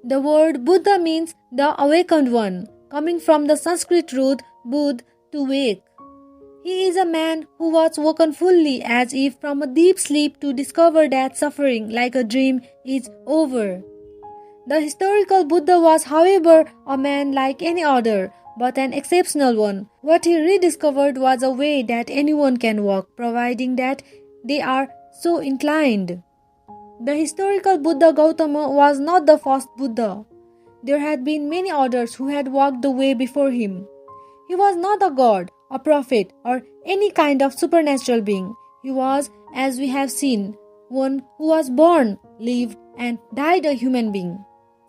The word Buddha means the awakened one, coming from the Sanskrit root Budh, to wake. He is a man who was woken fully as if from a deep sleep to discover that suffering, like a dream, is over. The historical Buddha was, however, a man like any other, but an exceptional one. What he rediscovered was a way that anyone can walk, providing that they are so inclined. The historical Buddha Gautama was not the first Buddha. There had been many others who had walked the way before him. He was not a god, a prophet, or any kind of supernatural being. He was, as we have seen, one who was born, lived, and died a human being.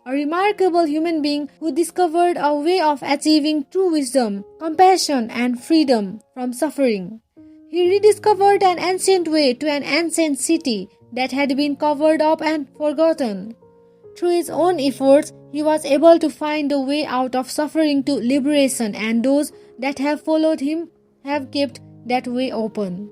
A remarkable human being who discovered a way of achieving true wisdom, compassion, and freedom from suffering. He rediscovered an ancient way to an ancient city that had been covered up and forgotten. Through his own efforts, he was able to find a way out of suffering to liberation, and those that have followed him have kept that way open.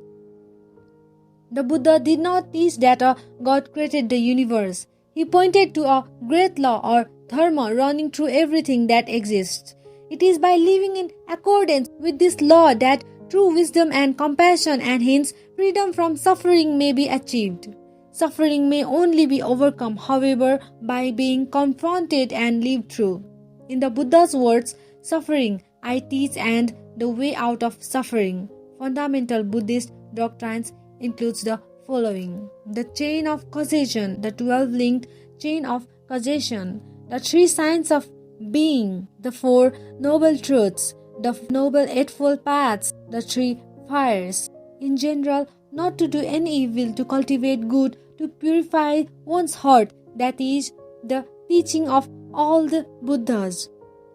The Buddha did not teach that a God created the universe. He pointed to a great law or dharma running through everything that exists. It is by living in accordance with this law that true wisdom and compassion and hence freedom from suffering may be achieved. Suffering may only be overcome, however, by being confronted and lived through. In the Buddha's words, suffering, I teach, and the way out of suffering. Fundamental Buddhist doctrines includes the following: the chain of causation, the 12-linked chain of causation, the 3 signs of being, the 4 noble truths, the noble eightfold paths, the 3 fires. In general, not to do any evil, to cultivate good, to purify one's heart. That is the teaching of all the Buddhas.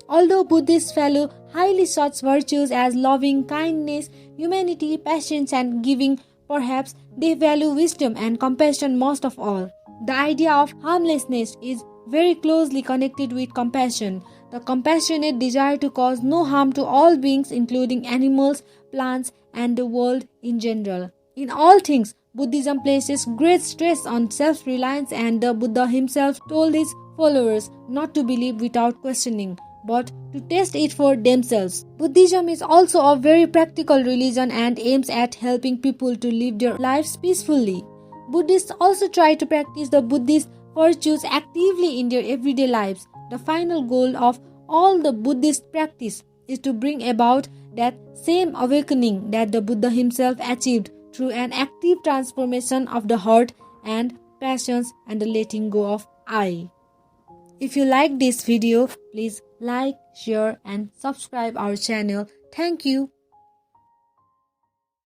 Although Buddhists value highly such virtues as loving kindness, humanity, patience, and giving, perhaps they value wisdom and compassion most of all. The idea of harmlessness is very closely connected with compassion, the compassionate desire to cause no harm to all beings, including animals, plants, and the world in general. In all things, Buddhism places great stress on self-reliance, and the Buddha himself told his followers not to believe without questioning, but to test it for themselves. Buddhism is also a very practical religion and aims at helping people to live their lives peacefully. Buddhists also try to practice the Buddhist virtues actively in their everyday lives. The final goal of all the Buddhist practice is to bring about that same awakening that the Buddha himself achieved through an active transformation of the heart and passions and the letting go of I. If you like this video, please like, share, and subscribe our channel. Thank you.